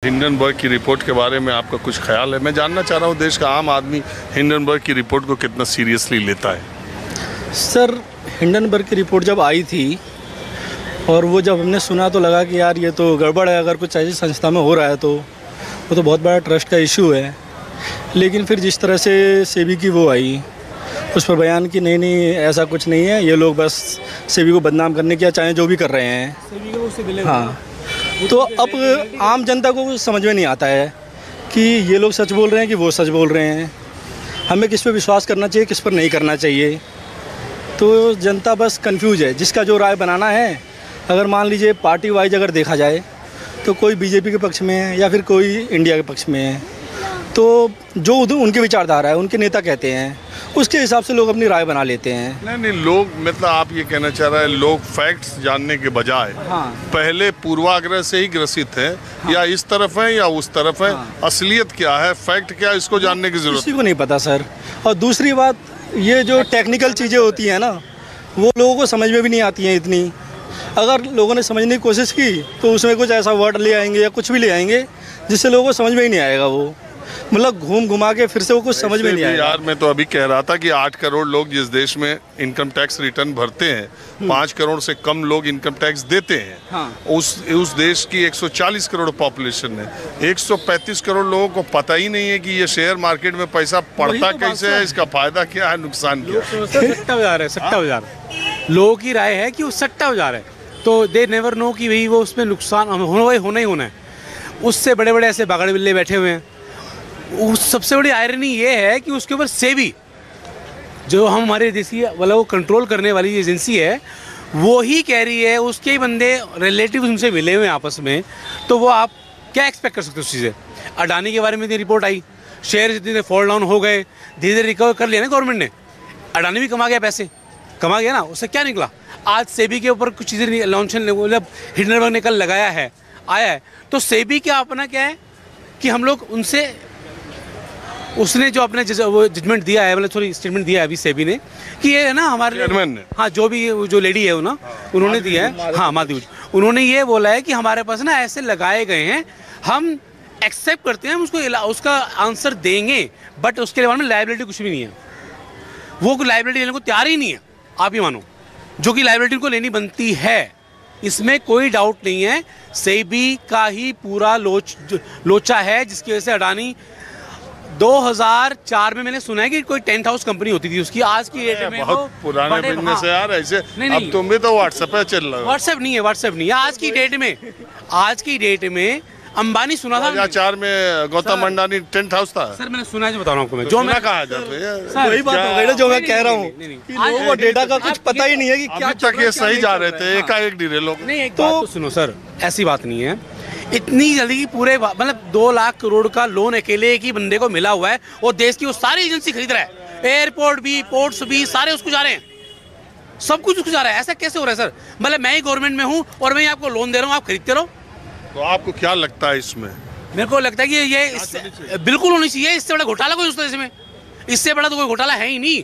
Hindenburg की report के बारे में आपका कुछ ख्याल है? मैं जानना चाह रहा हूँ देश का आम आदमी हिंडनबर्ग की रिपोर्ट को कितना सीरियसली लेता है। सर, हिंडनबर्ग की रिपोर्ट जब आई थी और वो जब हमने सुना तो लगा कि यार ये तो गड़बड़ है, अगर कुछ ऐसी संस्था में हो रहा है तो वो तो बहुत बड़ा ट्रस्ट का इशू है। लेकिन फिर जिस तरह से सेबी की वो आई, उस पर बयान कि नहीं ऐसा कुछ नहीं है, ये लोग बस सेबी को बदनाम करने की चाहें जो भी कर रहे हैं। सेबी को उससे मिले। हाँ, तो अब आम जनता को समझ में नहीं आता है कि ये लोग सच बोल रहे हैं कि वो सच बोल रहे हैं। हमें किस पे विश्वास करना चाहिए, किस पर नहीं करना चाहिए। तो जनता बस कंफ्यूज है। जिसका जो राय बनाना है, अगर मान लीजिए पार्टी वाइज अगर देखा जाए तो कोई बीजेपी के पक्ष में है या फिर कोई इंडिया के पक्ष में है, तो जो उनकी विचारधारा है, उनके नेता कहते हैं, उसके हिसाब से लोग अपनी राय बना लेते हैं। नहीं, लोग मतलब आप ये कहना चाह रहे हैं लोग फैक्ट्स जानने के बजाय पहले पूर्वाग्रह से ही ग्रसित है, या इस तरफ है या उस तरफ है, असलियत क्या है, फैक्ट क्या है, इसको जानने की जरूरत किसी को नहीं पता सर। और दूसरी बात, ये जो टेक्निकल चीज़ें होती हैं ना, वो लोगों को समझ में भी नहीं आती हैं इतनी। अगर लोगों ने समझने की कोशिश की तो उसमें कुछ ऐसा वर्ड ले आएंगे या कुछ भी ले आएंगे जिससे लोगों को समझ में ही नहीं आएगा। वो मतलब घूम घुमा के फिर से वो कुछ समझ में नहीं आएगा। यार मैं तो अभी कह रहा था कि 8 करोड़ लोग जिस देश में इनकम टैक्स रिटर्न भरते हैं, 5 करोड़ से कम लोग इनकम टैक्स देते हैं। हाँ। उस देश की 140 करोड़ पॉपुलेशन है। 135 करोड़ लोगों को पता ही नहीं है कि ये शेयर मार्केट में पैसा पड़ता कैसे है, इसका फायदा क्या है, नुकसान क्या है। सट्टा बाजार है, सट्टा बाजार। लोगों की राय है कि वो सट्टा बाजार है, तो दे नेवर नो कि भाई वो उसमें नुकसान होना ही होना है। उससे बड़े बड़े ऐसे बागड़ बिल्ले बैठे हुए हैं। सबसे बड़ी आयरनी ये है कि उसके ऊपर सेबी, जो हमारे देश की वाला वो कंट्रोल करने वाली एजेंसी है, वो ही कह रही है, उसके ही बंदे रिलेटिव उनसे मिले हुए हैं आपस में, तो वो आप क्या एक्सपेक्ट कर सकते हो उस चीज़ से। अडानी के बारे में रिपोर्ट आई, शेयर धीरे फॉल डाउन हो गए, धीरे धीरे रिकवर कर लिया ना गवर्नमेंट ने। अडानी भी कमा गया, पैसे कमा गया ना, उससे क्या निकला। आज सेबी के ऊपर कुछ चीज़ें लॉन्च मतलब हिंडनबर्ग ने कल लगाया है, आया है, तो सेबी क्या अपना क्या है कि हम लोग उनसे, उसने जो अपने वो जजमेंट दिया है, मतलब सॉरी स्टेटमेंट दिया है अभी सेबी ने, कि ये है ना हमारे, हाँ, जो भी जो लेडी है ना, उन्होंने दिया है, हाँ माधवी, उन्होंने ये बोला है कि हमारे पास ना ऐसे लगाए गए हैं, हम एक्सेप्ट करते हैं, हम उसका आंसर देंगे, बट उसके बारे में लायबिलिटी कुछ भी नहीं है। वो लायबिलिटी लेने को तैयार ही नहीं है, आप ही मानो, जो कि लायबिलिटी को लेनी बनती है। इसमें कोई डाउट नहीं है। सेबी का ही पूरा लोचा है, जिसकी वजह से अडानी 2004 में मैंने सुना है कि कोई 10th हाउस कंपनी होती थी उसकी। आज की डेट में बहुत पुराने बिजनेस है यार ऐसे। नहीं, अब तुम भी तो व्हाट्सएप पे चल रहा है। व्हाट्सएप नहीं है। आज की डेट में अंबानी सुना था 2004 में गौतम अंडानी 10th हाउस था। सर मैंने सुना है, बता रहा हूँ आपको मैं, जो मैं कहा जाता है वही बात हो गई ना जो मैं कह रहा हूँ। लोगों को डेटा का कुछ पता ही नहीं है कि क्या तक ये सही जा रहे थे, एकाएक गिरे लोग। नहीं, एक बात तो सुनो सर, ऐसी बात नहीं है। इतनी जल्दी की पूरे मतलब 2 लाख करोड़ का लोन अकेले एक ही बंदे को मिला हुआ है, और देश की वो सारी एजेंसी खरीद रहा है। एयरपोर्ट भी, पोर्ट्स भी, सारे उसको जा रहे हैं, सब कुछ उसको जा रहा है। ऐसा कैसे हो रहा है सर? मतलब मैं ही गवर्नमेंट में हूँ और मैं आपको लोन दे रहा हूँ, आप खरीदते रहो। तो आपको क्या लगता है इसमें? मेरे को लगता है कि ये बिल्कुल होनी चाहिए। इससे बड़ा घोटाला कोई उस देश में, इससे बड़ा तो कोई घोटाला है ही नहीं।